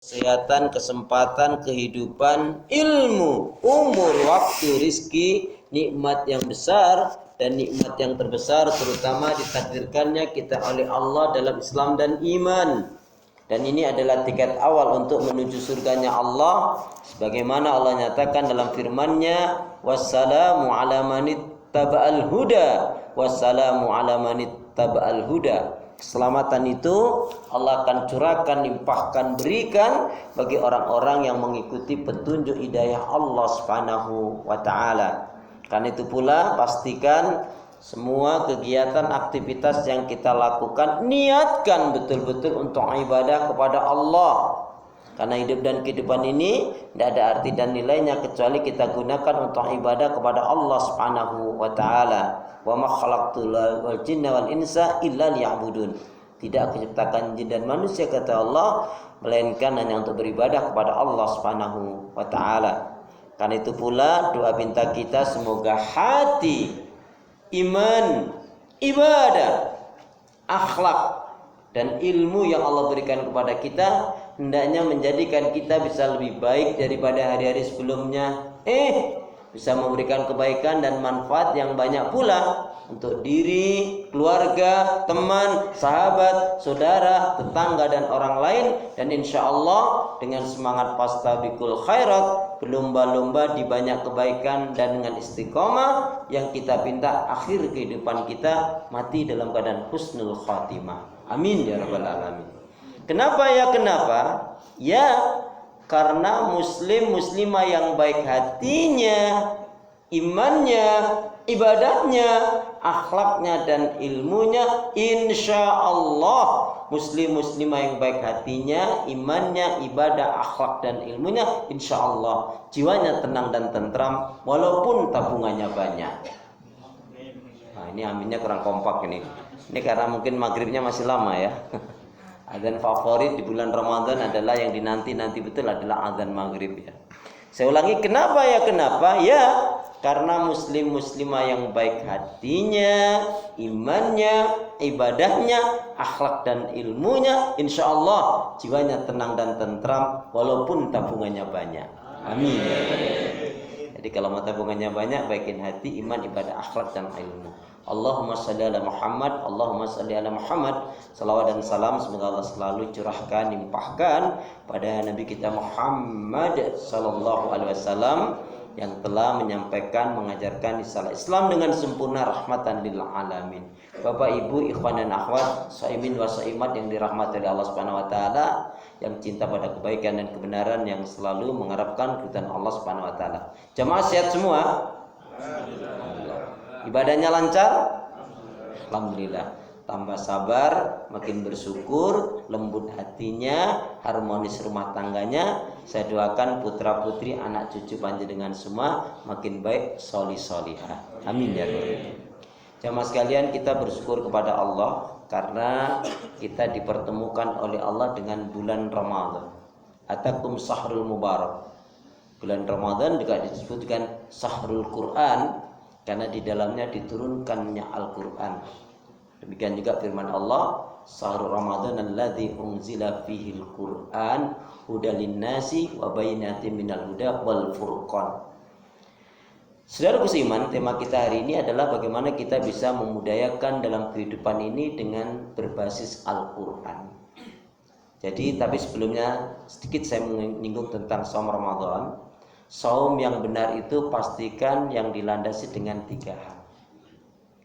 kesehatan, kesempatan, kehidupan, ilmu, umur, waktu, rizki, nikmat yang besar dan nikmat yang terbesar terutama ditakdirkannya kita oleh Allah dalam Islam dan iman. Dan ini adalah tiket awal untuk menuju surganya Allah, sebagaimana Allah nyatakan dalam firman-Nya, wassalamu ala manittaba'al huda, wassalamu ala manittaba'al huda. Keselamatan itu Allah akan curahkan, limpahkan, berikan bagi orang-orang yang mengikuti petunjuk hidayah Allah Subhanahu wa taala. Karena itu pula pastikan semua kegiatan aktivitas yang kita lakukan niatkan betul-betul untuk ibadah kepada Allah. Karena hidup dan kehidupan ini tidak ada arti dan nilainya kecuali kita gunakan untuk ibadah kepada Allah Subhanahu wa taala. Wa ma khalaqtul jinna wal insa illa liya'budun. Tidak aku ciptakan jin dan manusia kata Allah melainkan hanya untuk beribadah kepada Allah Subhanahu wa taala. Karena itu pula doa minta kita semoga hati, iman, ibadah, akhlak dan ilmu yang Allah berikan kepada kita hendaknya menjadikan kita bisa lebih baik daripada hari-hari sebelumnya. Bisa memberikan kebaikan dan manfaat yang banyak pula untuk diri, keluarga, teman, sahabat, saudara, tetangga dan orang lain. Dan insya Allah dengan semangat fastabiqul khairat, berlomba-lomba di banyak kebaikan dan dengan istiqomah yang kita pinta akhir kehidupan kita mati dalam keadaan husnul khatimah. Amin ya rabbal alamin. Kenapa ya? Kenapa? Ya, karena muslim muslimah yang baik hatinya, imannya, ibadahnya, akhlaknya dan ilmunya, insya Allah muslim muslimah yang baik hatinya, imannya, ibadah, akhlak dan ilmunya, insya Allah jiwanya tenang dan tentram walaupun tabungannya banyak. Nah, ini aminnya kurang kompak ini. Ini karena mungkin maghribnya masih lama ya. Azan favorit di bulan Ramadan adalah yang dinanti-nanti betul adalah azan maghrib ya. Saya ulangi, kenapa ya? Kenapa? Ya, karena muslim muslimah yang baik hatinya, imannya, ibadahnya, akhlak dan ilmunya, insya Allah jiwanya tenang dan tentram walaupun tabungannya banyak. Amin. Jadi kalau mau tabungannya banyak, baikin hati, iman, ibadah, akhlak dan ilmu. Allahumma salli ala Muhammad, Allahumma salli ala Muhammad. Salawat dan salam semoga Allah selalu curahkan, limpahkan pada Nabi kita Muhammad sallallahu alaihi wasallam yang telah menyampaikan, mengajarkan risalah Islam dengan sempurna rahmatan lil alamin. Bapak, Ibu, ikhwan dan akhwat, shaimin wa shaimat yang dirahmati oleh Allah Subhanahu wa taala, yang cinta pada kebaikan dan kebenaran, yang selalu mengharapkan keridhaan Allah Subhanahu wa taala. Jamaah sehat semua? Ibadahnya lancar? Alhamdulillah. Tambah sabar, makin bersyukur, lembut hatinya, harmonis rumah tangganya. Saya doakan putra putri, anak cucu panjenengan semua makin baik, solih solihah. Amin ya Rabbi. Jamaah sekalian, kita bersyukur kepada Allah karena kita dipertemukan oleh Allah dengan bulan Ramadan. Atakum sahrul mubarak. Bulan Ramadan juga disebutkan sahrul Quran karena di dalamnya diturunkannya Al-Quran. Demikian juga firman Allah, Sahrul Ramadan alladzi unzila fihil Quran hudal linnasi wa bayyinatin minal huda wal furqan. Saudaraku seiman, tema kita hari ini adalah bagaimana kita bisa memudayakan dalam kehidupan ini dengan berbasis Al-Quran. Jadi, tapi sebelumnya sedikit saya menyinggung tentang saum Ramadan. Saum yang benar itu pastikan yang dilandasi dengan 3 hal.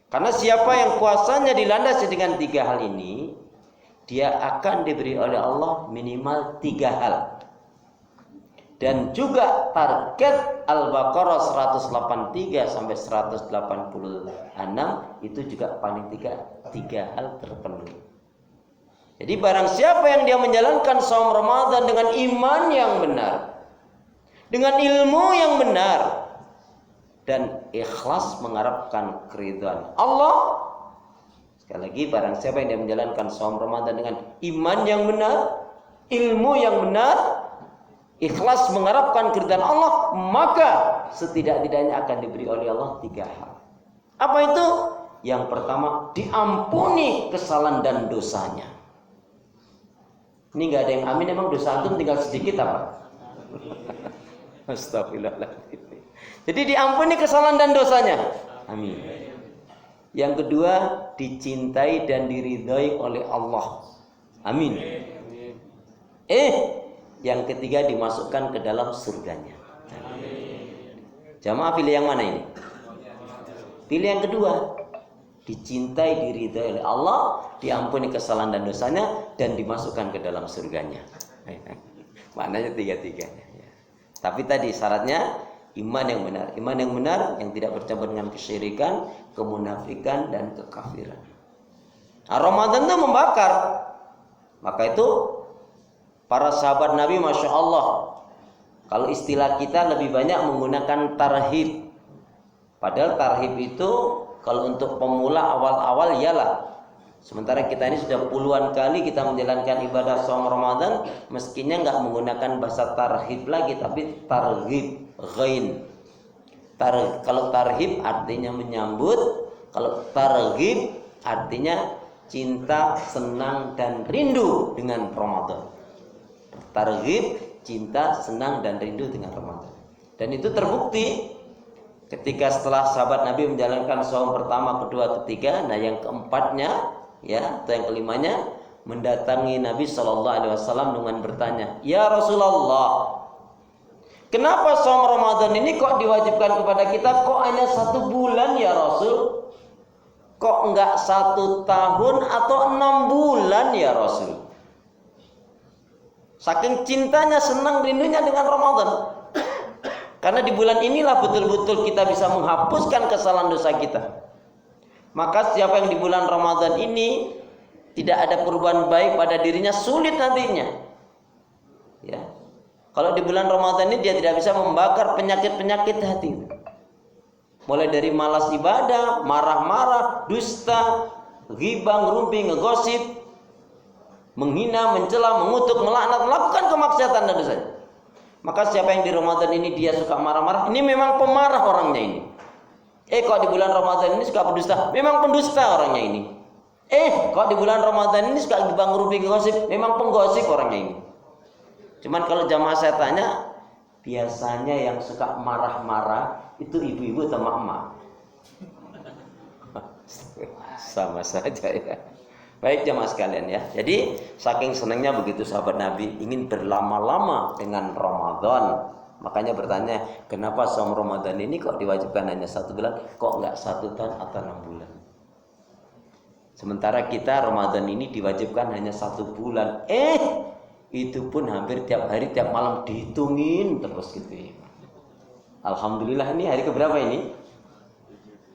Karena siapa yang puasanya dilandasi dengan 3 hal ini, dia akan diberi oleh Allah minimal 3 hal. Dan juga target Al-Baqarah 183 sampai 186 itu juga paling 3 hal terpenuhi. Jadi barang siapa yang dia menjalankan saum Ramadan dengan iman yang benar, dengan ilmu yang benar, dan ikhlas mengharapkan keridhaan Allah. Sekali lagi, barang siapa yang dia menjalankan saum Ramadan dengan iman yang benar, ilmu yang benar, ikhlas mengharapkan keridhaan Allah, maka setidak-tidaknya akan diberi oleh Allah 3 hal. Apa itu? Yang pertama, diampuni kesalahan dan dosanya. Ini nggak ada yang amin, emang dosa antum tinggal sedikit apa? Astagfirullahaladzim. Jadi diampuni kesalahan dan dosanya. Amin. Yang kedua, dicintai dan diridhai oleh Allah. Amin. Yang ketiga, dimasukkan ke dalam surganya. Jamaah pilih yang mana ini? Pilih yang kedua. Dicintai, diridhai oleh Allah, diampuni kesalahan dan dosanya, dan dimasukkan ke dalam surganya. Maknanya tiga-tiganya. Tapi tadi syaratnya iman yang benar. Iman yang benar yang tidak bercampur dengan kesyirikan, kemunafikan, dan kekafiran. Nah, Ramadan itu membakar. Maka itu para sahabat Nabi, Masya Allah, kalau istilah kita lebih banyak menggunakan tarhib. Padahal tarhib itu kalau untuk pemula awal-awal iyalah. Sementara kita ini sudah puluhan kali kita menjalankan ibadah saum Ramadan, mestinya nggak menggunakan bahasa tarhib lagi, tapi targhib, ghain. Kalau tarhib artinya menyambut, kalau targhib artinya cinta, senang, dan rindu dengan Ramadan. Targhib, cinta, senang, dan rindu dengan Ramadan. Dan itu terbukti ketika setelah sahabat Nabi menjalankan saum pertama, kedua, ketiga, nah yang keempatnya, ya, atau yang kelimanya, mendatangi Nabi SAW dengan bertanya, "Ya Rasulullah, kenapa saum Ramadan ini kok diwajibkan kepada kita? Kok hanya 1 bulan ya Rasul? Kok enggak 1 tahun atau 6 bulan ya Rasul?" Saking cintanya, senang, rindunya dengan Ramadan. Karena di bulan inilah betul-betul kita bisa menghapuskan kesalahan dosa kita. Maka siapa yang di bulan Ramadan ini tidak ada perubahan baik pada dirinya, sulit nantinya. Ya. Kalau di bulan Ramadan ini dia tidak bisa membakar penyakit-penyakit hati. Mulai dari malas ibadah, marah-marah, dusta, ghibah, ngerumpi, ngegosip, menghina, mencela, mengutuk, melaknat, melakukan kemaksiatan dan dosa. Maka siapa yang di Ramadan ini dia suka marah-marah, ini memang pemarah orangnya ini. Kok di bulan Ramadan ini suka pendusta, memang pendusta orangnya ini. Kok di bulan Ramadan ini suka ghibah, ngerumpi, ngegosip, memang penggosip orangnya ini. Cuman kalau jamaah saya tanya, biasanya yang suka marah-marah itu ibu-ibu atau emak-emak? Sama saja ya. Baik jamaah sekalian ya. Jadi saking senangnya begitu sahabat Nabi ingin berlama-lama dengan Ramadan. Makanya bertanya, kenapa saum Ramadan ini kok diwajibkan hanya 1 bulan? Kok enggak 1 tahun atau 6 bulan? Sementara kita Ramadan ini diwajibkan hanya 1 bulan. Itu pun hampir tiap hari, tiap malam dihitungin terus gitu ya. Alhamdulillah, ini hari keberapa ini?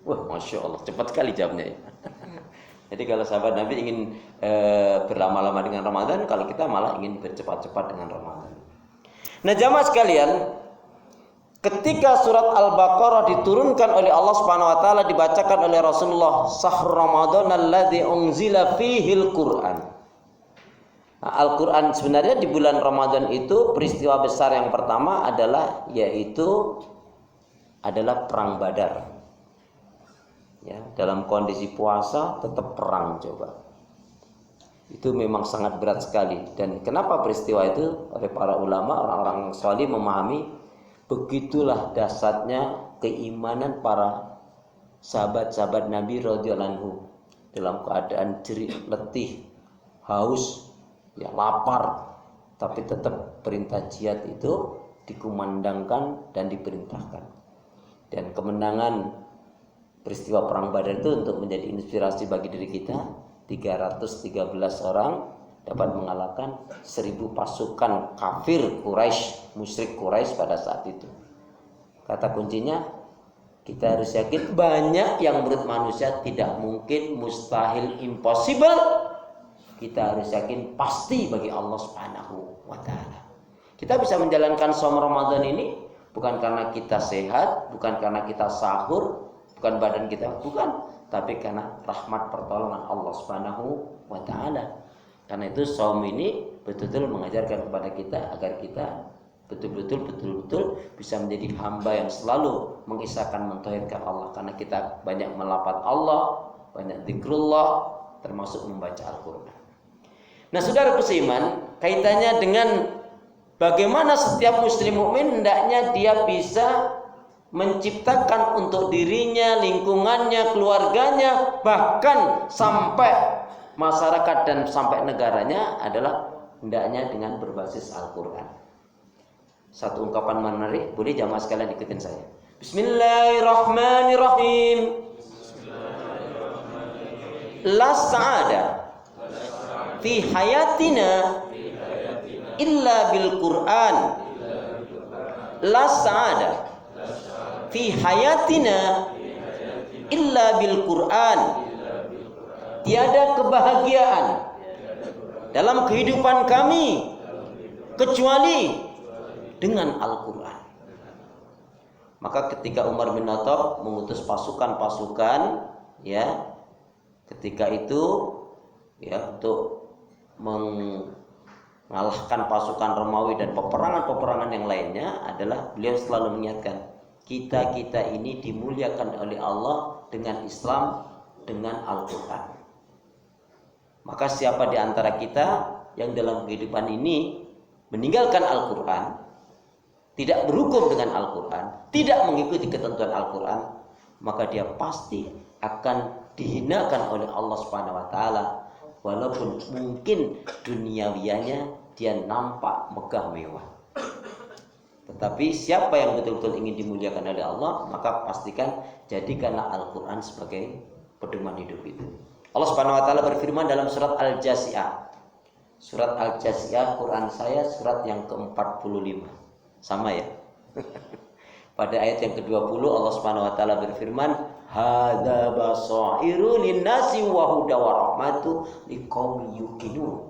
Wah, Masya Allah, cepat sekali jawabnya ya. Jadi kalau sahabat Nabi ingin berlama-lama dengan Ramadan, kalau kita malah ingin bercepat-cepat dengan Ramadan. Nah jamaah sekalian, ketika surat Al-Baqarah diturunkan oleh Allah Subhanahu wa taala, dibacakan oleh Rasulullah, "Shahr Ramadan alladzi unzila fihil Qur'an." Nah, Al-Qur'an sebenarnya di bulan Ramadan itu peristiwa besar yang pertama adalah perang Badar. Ya, dalam kondisi puasa tetap perang coba. Itu memang sangat berat sekali. Dan kenapa peristiwa itu oleh para ulama, orang-orang salih memahami begitulah dasarnya keimanan para sahabat-sahabat Nabi radhiyallahu anhu dalam keadaan jerit, letih, haus, ya lapar, tapi tetap perintah jihad itu dikumandangkan dan diperintahkan. Dan kemenangan peristiwa perang Badar itu untuk menjadi inspirasi bagi diri kita. 313 orang dapat mengalahkan 1000 pasukan kafir Quraisy, musyrik Quraisy pada saat itu. Kata kuncinya, kita harus yakin banyak yang menurut manusia tidak mungkin, mustahil, impossible. Kita harus yakin pasti bagi Allah Subhanahu wa taala. Kita bisa menjalankan saum Ramadan ini bukan karena kita sehat, bukan karena kita sahur, bukan badan kita, bukan, tapi karena rahmat pertolongan Allah Subhanahu wa taala. Karena itu saum ini betul-betul mengajarkan kepada kita agar kita betul-betul bisa menjadi hamba yang selalu mengisahkan, mentauhidkan Allah. Karena kita banyak melafaz Allah, banyak zikrullah, termasuk membaca Al-Qur'an. Nah, saudara seiman, kaitannya dengan bagaimana setiap muslim mukmin hendaknya dia bisa menciptakan untuk dirinya, lingkungannya, keluarganya, bahkan sampai masyarakat dan sampai negaranya adalah hendaknya dengan berbasis Al-Quran. Satu ungkapan menarik, boleh jamaah sekalian ikutin saya. Bismillahirrahmanirrahim. La sa'ada fi hayatina illa bil Qur'an. La sa'ada fi hayatina illa bil Qur'an. Tiada kebahagiaan dalam kehidupan kami kecuali dengan Al-Quran. Maka ketika Umar bin Khattab mengutus pasukan-pasukan, ya, ketika itu ya untuk mengalahkan pasukan Romawi dan peperangan-peperangan yang lainnya adalah beliau selalu mengingatkan, kita ini dimuliakan oleh Allah dengan Islam, dengan Al-Quran. Maka siapa di antara kita yang dalam kehidupan ini meninggalkan Al-Quran, tidak berhukum dengan Al-Quran, tidak mengikuti ketentuan Al-Quran, maka dia pasti akan dihinakan oleh Allah Subhanahu wa taala, walaupun mungkin duniawianya dia nampak megah mewah. Tetapi siapa yang betul-betul ingin dimuliakan oleh Allah, maka pastikan jadikanlah Al-Quran sebagai pedoman hidup itu. Allah Subhanahu wa taala berfirman dalam surat Al-Jasiyah. Surat Al-Jasiyah Quran saya surat yang ke-45. Sama ya. Pada ayat yang ke-20 Allah Subhanahu wa taala berfirman, "Hadza basairu lin-nasi wa huda wa rahmatu liqaumin yuqinun."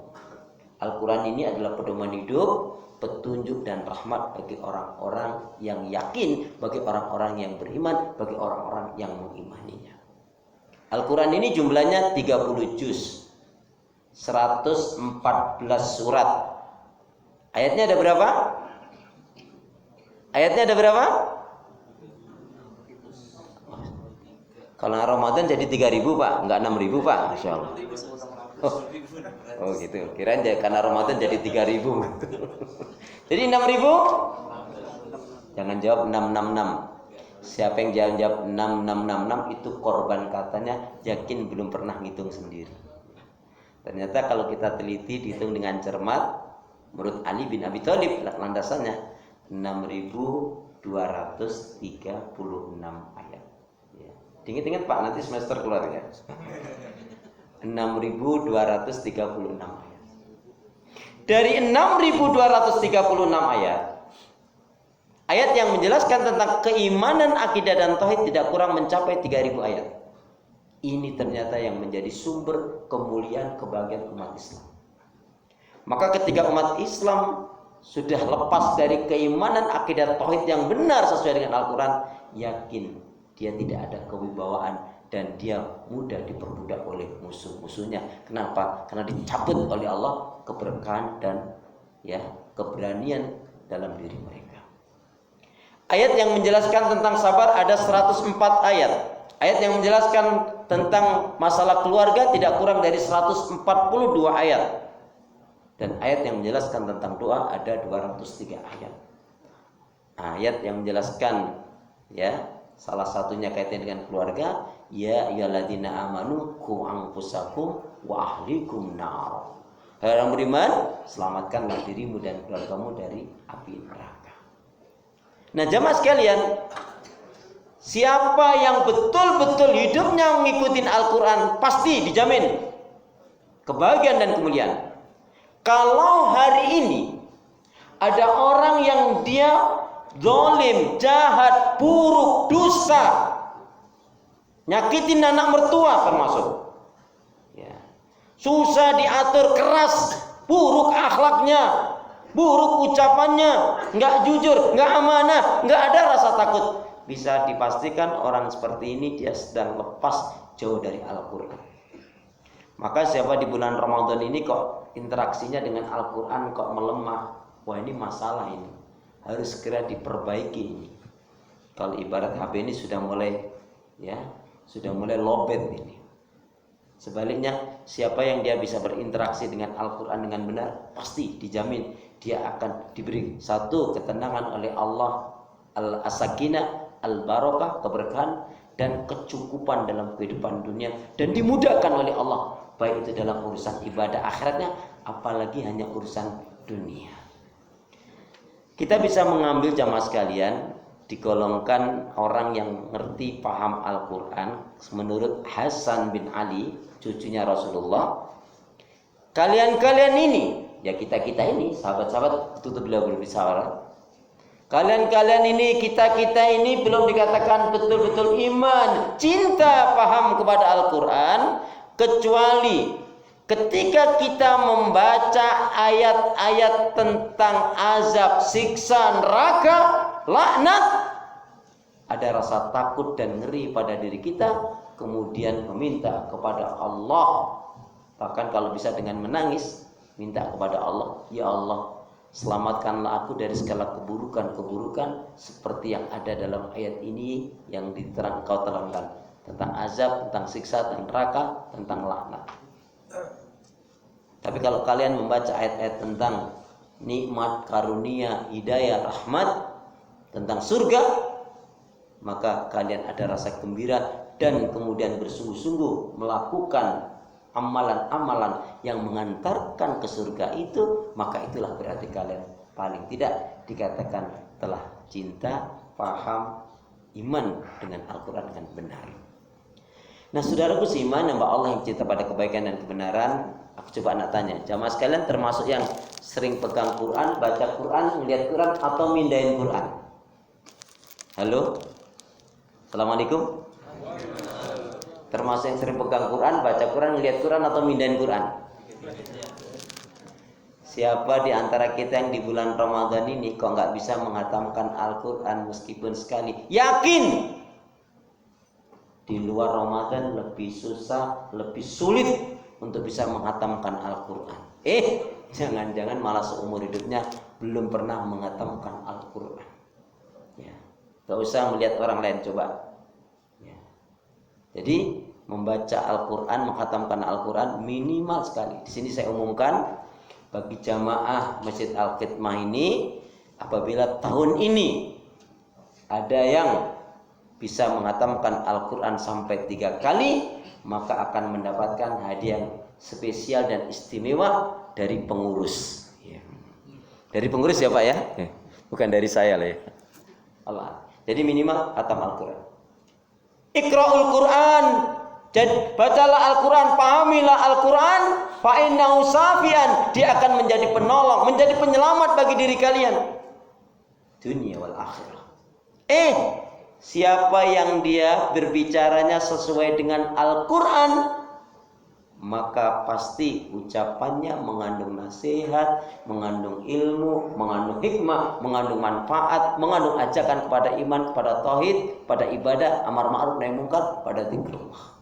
Al-Quran ini adalah pedoman hidup, petunjuk dan rahmat bagi orang-orang yang yakin, bagi orang-orang yang beriman, bagi orang-orang yang mengimaninya. Al-Quran ini jumlahnya 30 juz, 114 surat. Ayatnya ada berapa? Ayatnya ada berapa? Kalau Ramadan jadi 3.000 Pak, enggak 6.000 Pak, Masya Allah. Oh gitu, kirain karena Ramadan jadi 3.000. Jadi 6.000? Jangan jawab 666. Siapa yang jawab 6666 itu korban katanya, yakin belum pernah ngitung sendiri. Ternyata kalau kita teliti dihitung dengan cermat, menurut Ali bin Abi Thalib landasannya 6.236 ayat. Ya. Ingat-ingat Pak, nanti semester keluar ya. 6.236 ayat. Dari 6.236 ayat yang menjelaskan tentang keimanan, akidah dan tauhid tidak kurang mencapai 3.000 ayat. Ini ternyata yang menjadi sumber kemuliaan kebahagiaan umat Islam. Maka ketika umat Islam sudah lepas dari keimanan, akidah, tauhid yang benar sesuai dengan Al-Quran, yakin dia tidak ada kewibawaan dan dia mudah diperbudak oleh musuh-musuhnya. Kenapa? Karena dicabut oleh Allah keberkahan dan ya keberanian dalam diri mereka. Ayat yang menjelaskan tentang sabar ada 104 ayat. Ayat yang menjelaskan tentang masalah keluarga tidak kurang dari 142 ayat. Dan ayat yang menjelaskan tentang doa ada 203 ayat. Ayat yang menjelaskan ya salah satunya kaitan dengan keluarga, ya ayyuhalladzina amanu qu anfusakum wa ahlikum nar. Hai orang beriman, selamatkanlah dirimu dan keluargamu dari api neraka. Nah, jamaah sekalian, siapa yang betul-betul hidupnya mengikuti Al-Quran pasti dijamin kebahagiaan dan kemuliaan. Kalau hari ini ada orang yang dia zalim, jahat, buruk, dusta, nyakitin anak mertua termasuk, ya, susah diatur, keras, buruk akhlaknya, buruk ucapannya, nggak jujur, nggak amanah, nggak ada rasa takut, bisa dipastikan orang seperti ini dia sedang lepas jauh dari Al-Quran. Maka siapa di bulan Ramadan ini kok interaksinya dengan Al-Quran kok melemah, wah ini masalah, ini harus segera diperbaiki ini. Kalau ibarat HP ini sudah mulai lowbat ini. Sebaliknya, siapa yang dia bisa berinteraksi dengan Al-Quran dengan benar, pasti dijamin dia akan diberi satu ketenangan oleh Allah, al-sakinah, al-barakah, keberkahan, dan kecukupan dalam kehidupan dunia, dan dimudahkan oleh Allah, baik itu dalam urusan ibadah akhiratnya, apalagi hanya urusan dunia. Kita bisa mengambil jamaah sekalian, digolongkan orang yang ngerti paham Al-Quran menurut Hasan bin Ali, cucunya Rasulullah. Kalian ini, ya kita ini, sahabat-sahabat, tutup beliau berbicara. Kalian ini, kita ini belum dikatakan betul-betul iman, cinta, paham kepada Al-Quran, kecuali ketika kita membaca ayat-ayat tentang azab, siksa, neraka, laknat, ada rasa takut dan ngeri pada diri kita, kemudian meminta kepada Allah, bahkan kalau bisa dengan menangis, minta kepada Allah, ya Allah, selamatkanlah aku dari segala keburukan-keburukan seperti yang ada dalam ayat ini yang kau terangkan tentang azab, tentang siksa, tentang neraka, tentang laknat. Tapi kalau kalian membaca ayat-ayat tentang nikmat, karunia, hidayah, rahmat, tentang surga, maka kalian ada rasa gembira dan kemudian bersungguh-sungguh melakukan amalan-amalan yang mengantarkan ke surga itu, maka itulah berarti kalian paling tidak dikatakan telah cinta, paham, iman dengan Al-Quran dengan benar. Nah, saudaraku seiman, hamba Allah yang cinta pada kebaikan dan kebenaran, aku coba nak tanya, jamaah sekalian termasuk yang sering pegang Quran, baca Quran, melihat Quran, atau mindahin Quran? Halo? Assalamualaikum? Termasuk yang sering pegang Quran, baca Quran, melihat Quran, atau mindahin Quran? Siapa di antara kita yang di bulan Ramadan ini kok nggak bisa menghatamkan Al-Quran meskipun sekali? Yakin di luar Ramadan lebih susah, lebih sulit untuk bisa menghatamkan Al-Quran. Jangan-jangan malah seumur hidupnya belum pernah menghatamkan Al-Quran. Ya, gak usah melihat orang lain, coba. Ya. Jadi membaca Al-Quran, menghatamkan Al-Quran minimal sekali. Di sini saya umumkan bagi jamaah Masjid Al-Khidmah ini, apabila tahun ini ada yang bisa menghatamkan Al-Quran sampai 3 kali, maka akan mendapatkan hadiah spesial dan istimewa dari pengurus. Dari pengurus ya Pak ya, bukan dari saya lah ya. Allah. Jadi minimal khatam Al-Quran. Iqra'ul Quran, jadi bacalah Al-Quran, pahamilah Al-Quran, fa'innahu safian, dia akan menjadi penolong, menjadi penyelamat bagi diri kalian dunia wal akhirah. Siapa yang dia berbicaranya sesuai dengan Al-Quran, maka pasti ucapannya mengandung nasihat, mengandung ilmu, mengandung hikmah, mengandung manfaat, mengandung ajakan kepada iman, kepada tauhid, pada ibadah, amar ma'ruf nahi munkar, pada zikrullah,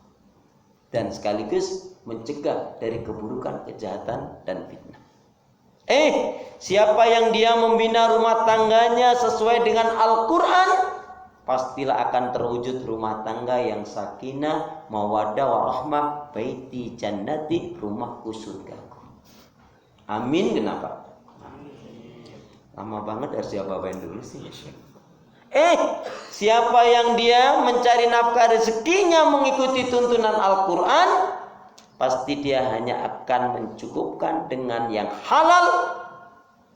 dan sekaligus mencegah dari keburukan, kejahatan, dan fitnah. Siapa yang dia membina rumah tangganya sesuai dengan Al-Quran, pastilah akan terwujud rumah tangga yang sakinah, mawaddah, warahmah, baiti jannati, rumahku surgaku. Amin. Kenapa? Lama banget, harus jawaban dulu sih. Siapa yang dia mencari nafkah rezekinya mengikuti tuntunan Al-Quran, pasti dia hanya akan mencukupkan dengan yang halal,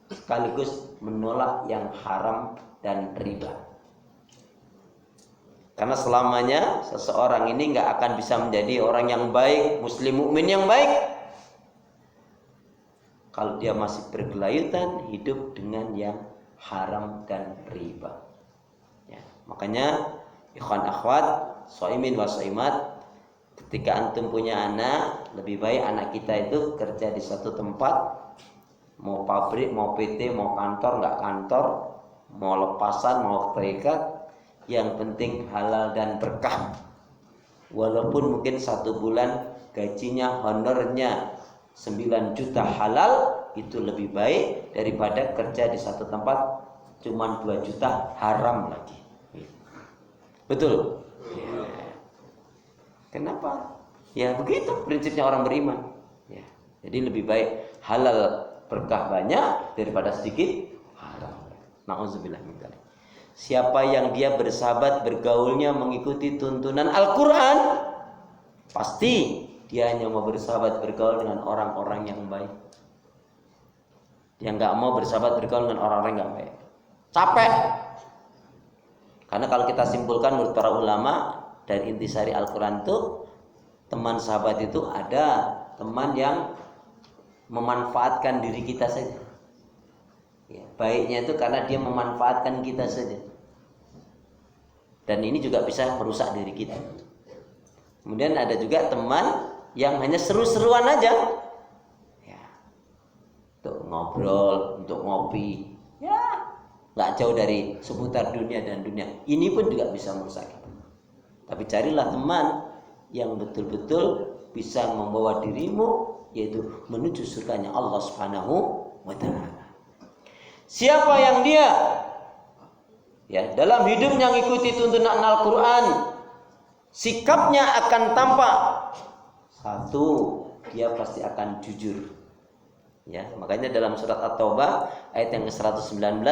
sekaligus menolak yang haram dan riba. Karena selamanya seseorang ini nggak akan bisa menjadi orang yang baik, muslim mukmin yang baik, kalau dia masih bergelayutan hidup dengan yang haram dan riba. Ya, makanya ikhwan akhwat, shaimin wa shaimat, ketika antum punya anak, lebih baik anak kita itu kerja di satu tempat, mau pabrik, mau PT, mau kantor, nggak kantor, mau lepasan, mau terikat, yang penting halal dan berkah. Walaupun mungkin 1 bulan gajinya, honornya 9 juta halal, itu lebih baik daripada kerja di satu tempat cuma 2 juta haram lagi. Betul? Ya. Kenapa? Ya begitu prinsipnya orang beriman. Ya. Jadi lebih baik halal berkah banyak daripada sedikit haram. Nauzubillah min dzalik. Siapa yang dia bersahabat bergaulnya mengikuti tuntunan Al-Quran, pasti dia hanya mau bersahabat bergaul dengan orang-orang yang baik. Dia nggak mau bersahabat bergaul dengan orang-orang yang nggak baik. Capek. Karena kalau kita simpulkan menurut para ulama dari intisari Al-Quran itu, teman sahabat itu ada teman yang memanfaatkan diri kita saja. Ya, baiknya itu karena dia memanfaatkan kita saja. Dan ini juga bisa merusak diri kita. Kemudian ada juga teman yang hanya seru-seruan aja. Ya, untuk ngobrol, untuk ngopi. Ya, nggak jauh dari seputar dunia dan dunia. Ini pun juga bisa merusak kita. Tapi carilah teman yang betul-betul bisa membawa dirimu yaitu menuju surganya Allah Subhanahu wa taala. Siapa yang dia ya dalam hidupnya mengikuti tuntunan Al-Qur'an, sikapnya akan tampak. Satu, dia pasti akan jujur. Ya, makanya dalam surat At-Taubah ayat yang ke-119,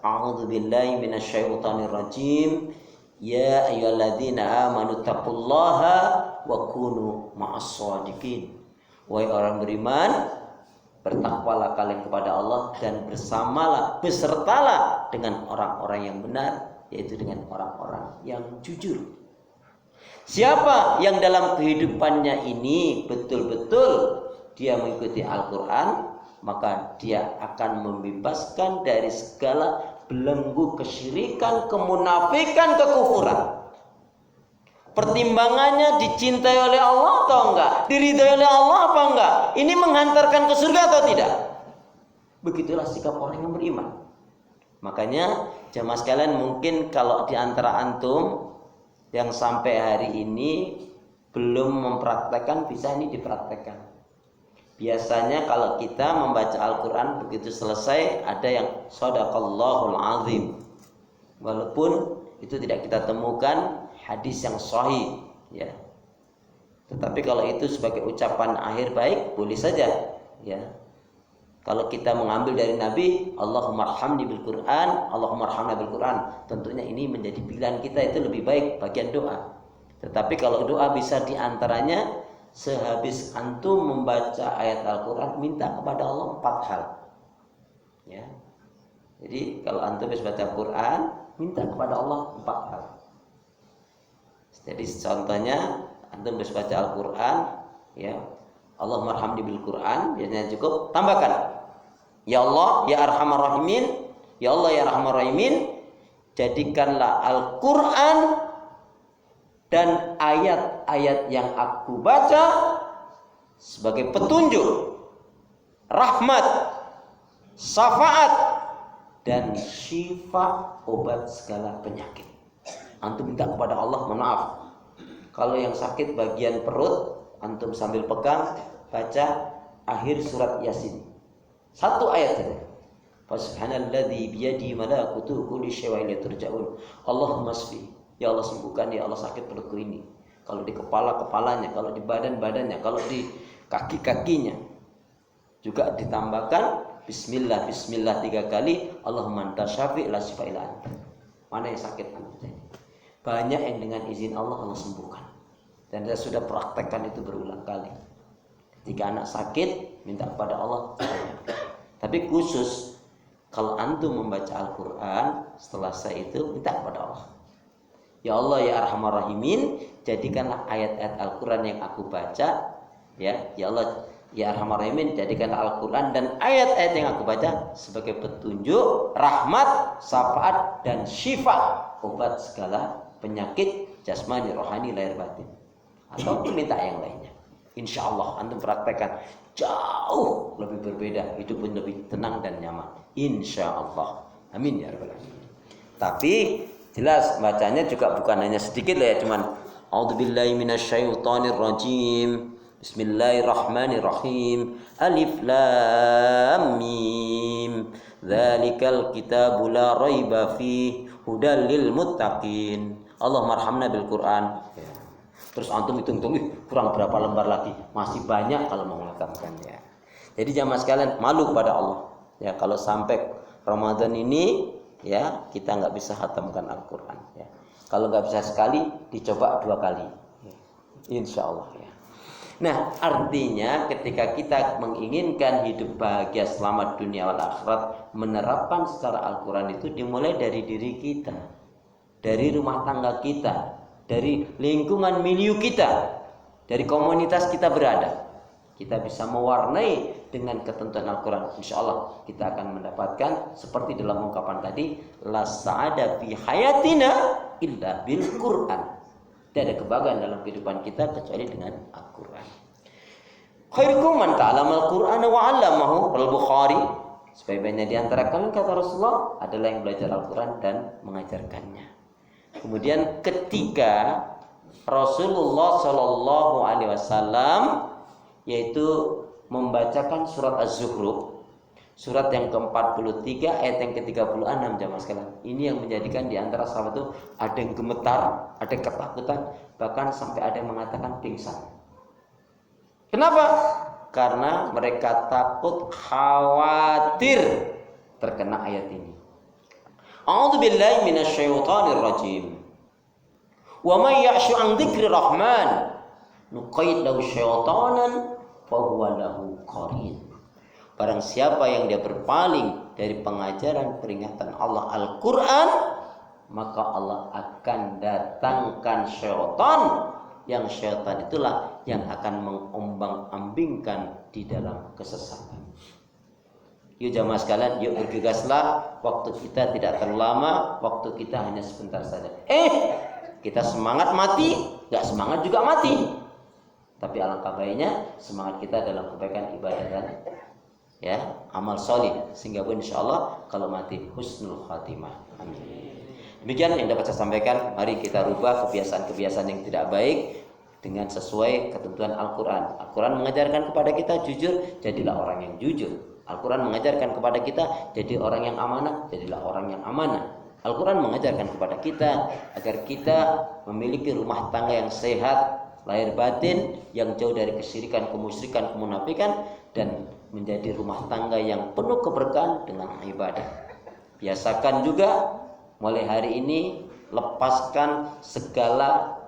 A'udzubillahi minasyaitonir rajim. Ya ayyuhalladzina amanu taqullaha wa kunu ma'as-shadiqin. Wahai orang beriman, bertakwalah kalian kepada Allah dan besertalah dengan orang-orang yang benar, yaitu dengan orang-orang yang jujur. Siapa yang dalam kehidupannya ini betul-betul dia mengikuti Al-Quran, maka dia akan membebaskan dari segala belenggu kesyirikan, kemunafikan, kekufuran. Pertimbangannya dicintai oleh Allah atau enggak? Diridhai oleh Allah apa enggak? Ini menghantarkan ke surga atau tidak? Begitulah sikap orang yang beriman. Makanya jamaah sekalian, mungkin kalau di antara antum yang sampai hari ini belum mempraktekkan, bisa ini dipraktekkan. Biasanya kalau kita membaca Al-Quran begitu selesai ada yang Shadaqallahul Azim. Walaupun itu tidak kita temukan hadis yang sahih, ya. Tetapi kalau itu sebagai ucapan akhir baik, boleh saja, ya. Kalau kita mengambil dari Nabi, Allahumma arhamni bil Quran, Allahumma arhamna bil Quran, tentunya ini menjadi pilihan kita, itu lebih baik bagian doa. Tetapi kalau doa bisa diantaranya sehabis antum membaca ayat Al-Quran, minta kepada Allah 4 hal, ya. Jadi kalau antum habis baca Quran, minta kepada Allah 4 hal. Jadi contohnya antum habis baca Al-Quran, ya, Allahumma arhamni bil Quran, biasanya cukup tambahkan, ya Allah ya Arhamar Rahimin, ya Allah ya Arhamar Rahimin, jadikanlah Al-Quran dan ayat-ayat yang aku baca sebagai petunjuk, rahmat, syafaat, dan syifa, obat segala penyakit. Antum minta kepada Allah, maaf, kalau yang sakit bagian perut, antum sambil pegang baca akhir surat Yasin, 1 ayat saja. Subhanalladzi biyadihi malakutu kulli syai'in wa ilaihi turja'un. Allahumma shfi, ya Allah sembuhkan, ya Allah sakit perutku ini. Kalau di kepalanya, kalau di badannya, kalau di kaki-kakinya. Juga ditambahkan bismillah 3 kali, Allahumma anta syafi' la syifa illa anta. Mana yang sakit antum ini? Banyak yang dengan izin Allah sembuhkan. Dan saya sudah praktekkan itu berulang kali. Ketika anak sakit, minta kepada Allah. Tapi khusus kalau antum membaca Al-Quran, setelah saya itu minta kepada Allah, ya Allah ya Arhamar Rahimin, jadikanlah ayat-ayat Al-Quran yang aku baca, ya Allah ya Arhamar Rahimin, jadikanlah Al-Quran dan ayat-ayat yang aku baca sebagai petunjuk, rahmat, syafaat, dan syifa, obat segala penyakit jasmani, rohani, lahir batin. Atau minta yang lainnya. Insya Allah antum praktekkan, jauh lebih berbeda, hidup pun lebih tenang dan nyaman. Insya Allah. Amin ya rabbal alamin. Tapi jelas bacanya juga bukan hanya sedikit lah, ya, cuman A'udzubillahi minasyaitonir rajim. Bismillahirrahmanirrahim. Alif lam mim. Dzalikal kitabu la raiba fihi hudal lil muttaqin. Allahumma arhamna bil Quran. Ya. Terus antum hitung-hitung, kurang berapa lembar lagi? Masih banyak kalau mau menghatamkannya. Jadi jamaah sekalian, malu kepada Allah. Ya, kalau sampai Ramadan ini ya kita nggak bisa khatamkan Al-Quran. Ya. Kalau nggak bisa sekali, dicoba 2 kali. Ya. Insya Allah. Ya. Nah, artinya ketika kita menginginkan hidup bahagia selamat dunia wal akhirat, menerapkan secara Al-Quran itu dimulai dari diri kita, dari rumah tangga kita, dari lingkungan milieu kita, dari komunitas kita berada. Kita bisa mewarnai dengan ketentuan Al-Quran. Insya Allah kita akan mendapatkan seperti dalam ungkapan tadi, la sa'ada fi hayatina illa bil Quran. Tidak ada kebahagiaan dalam kehidupan kita kecuali dengan Al-Quran. Khairukum man ta'allama al-Qur'ana wa 'allamahu. Al-Bukhari. Sebaik-baiknya di antara kalian, kata Rasulullah, adalah yang belajar Al-Quran dan mengajarkannya. Kemudian ketika Rasulullah Shallallahu Alaihi Wasallam yaitu membacakan surat Az-Zukhruf, surat yang ke-43 ayat yang ke-36 jamaah sekalian. Ini yang menjadikan di antara sahabat itu ada yang gemetar, ada yang ketakutan, bahkan sampai ada yang mengatakan pingsan. Kenapa? Karena mereka takut, khawatir terkena ayat ini. A'udzubillahi minasyaitonir rajim. Wa may ya'shu 'an dzikri rahman nuqayyid lahu syaitanan fa huwa lahu qarin. Barang siapa yang dia berpaling dari pengajaran peringatan Allah Al-Qur'an, maka Allah akan datangkan syaitan, yang syaitan itulah yang akan mengombang-ambingkan di dalam kesesatan. Yuk jamaah sekalian, yuk bergegaslah. Waktu kita tidak terlalu lama, waktu kita hanya sebentar saja. Kita semangat mati, gak semangat juga mati. Tapi alangkah baiknya semangat kita dalam kebaikan ibadah dan ya amal solih, sehingga pun insya Allah kalau mati husnul khatimah. Amin. Demikian yang dapat saya sampaikan. Mari kita rubah kebiasaan-kebiasaan yang tidak baik dengan sesuai ketentuan Al-Quran. Al-Quran mengajarkan kepada kita jujur, jadilah orang yang jujur. Al-Quran mengajarkan kepada kita jadi orang yang amanah, jadilah orang yang amanah. Al-Quran mengajarkan kepada kita agar kita memiliki rumah tangga yang sehat, lahir batin, yang jauh dari kesyirikan, kemusyrikan, kemunafikan, dan menjadi rumah tangga yang penuh keberkahan dengan ibadah. Biasakan juga mulai hari ini lepaskan segala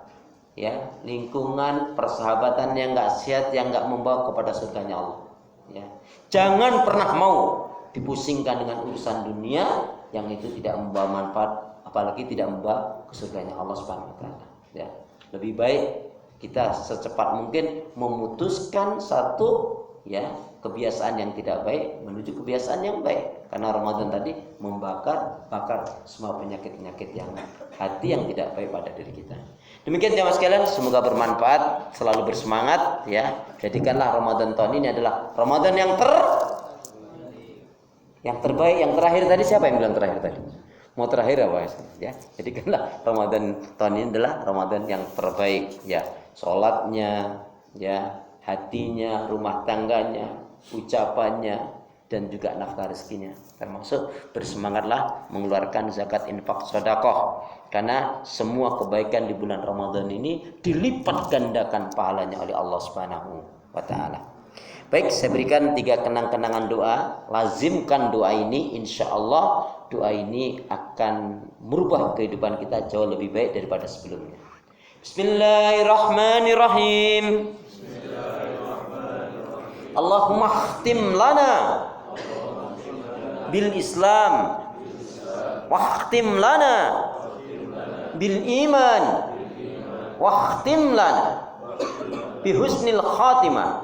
ya lingkungan persahabatan yang enggak sehat, yang enggak membawa kepada surganya Allah. Ya. Jangan pernah mau dipusingkan dengan urusan dunia yang itu tidak membawa manfaat, apalagi tidak membawa ke surganya Allah Subhanahu wa taala. Ya. Lebih baik kita secepat mungkin memutuskan satu ya kebiasaan yang tidak baik menuju kebiasaan yang baik. Karena Ramadan tadi bakar semua penyakit-penyakit yang hati yang tidak baik pada diri kita. Demikian jamaah sekalian, semoga bermanfaat, selalu bersemangat ya. Jadikanlah Ramadan tahun ini adalah Ramadan yang terbaik. Yang terakhir tadi siapa yang bilang terakhir tadi? Mau terakhir apa ya? Jadikanlah Ramadan tahun ini adalah Ramadan yang terbaik ya. Salatnya ya, hatinya, rumah tangganya, ucapannya, dan juga nafkah rezekinya. Termasuk bersemangatlah mengeluarkan zakat, infak, sedekah. Karena semua kebaikan di bulan Ramadan ini dilipat gandakan pahalanya oleh Allah Subhanahu wa taala. Baik, saya berikan 3 kenang-kenangan doa. Lazimkan doa ini, insya Allah doa ini akan merubah kehidupan kita jauh lebih baik daripada sebelumnya. Bismillahirrahmanirrahim. Allahumma khtim lana bil Islam wa khtim lana bil iman wa khtim lana bi husnil khatimah.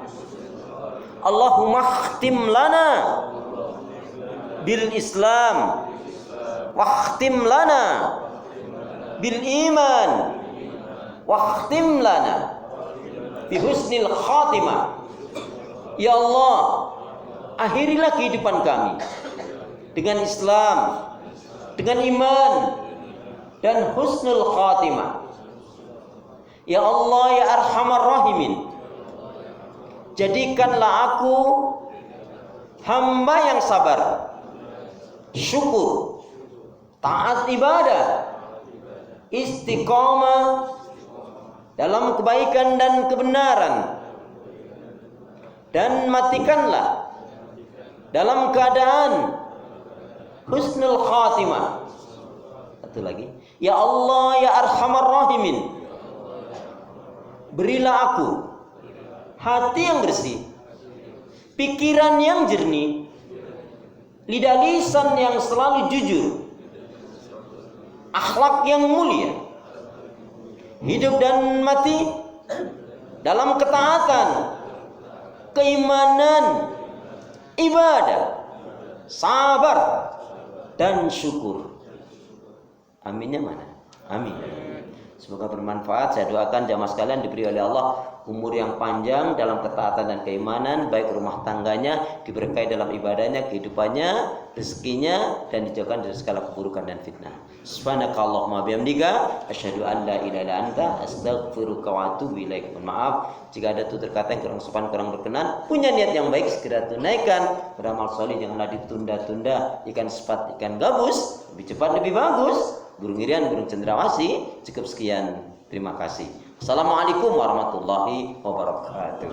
Allahumma khtim lana bil Islam wa khtim lana bil iman wa khtim lana bi husnil khatimah. Ya Allah, akhirilah kehidupan kami dengan Islam, dengan iman, dan husnul khatimah. Ya Allah, ya Arhamar Rahimin, jadikanlah aku hamba yang sabar, syukur, taat ibadah, istiqamah dalam kebaikan dan kebenaran, dan matikanlah dalam keadaan husnul khatimah. Satu lagi, ya Allah ya Arhamar Rahimin, berilah aku hati yang bersih, pikiran yang jernih, lidah lisan yang selalu jujur, akhlak yang mulia, hidup dan mati dalam ketaatan, keimanan, ibadah, sabar, dan syukur. Aminnya mana? Amin. Semoga bermanfaat. Saya doakan jamaah sekalian diberi oleh Allah umur yang panjang dalam ketaatan dan keimanan, baik rumah tangganya diberkahi dalam ibadahnya, kehidupannya, rezekinya, dan dijauhkan dari segala keburukan dan fitnah. Subhanakallahumma bihamdika asyhadu an la ilaha illa anta astaghfiruka wa atubu ilaik. Mohon maaf jika ada tutur kata yang kurang sopan, kurang berkenan. Punya niat yang baik segera tunaikan. Beramal soleh janganlah ditunda-tunda. Ikan sepat, ikan gabus, lebih cepat lebih bagus. Burung irian, burung cendrawasih. Cukup sekian. Terima kasih. Assalamualaikum warahmatullahi wabarakatuh.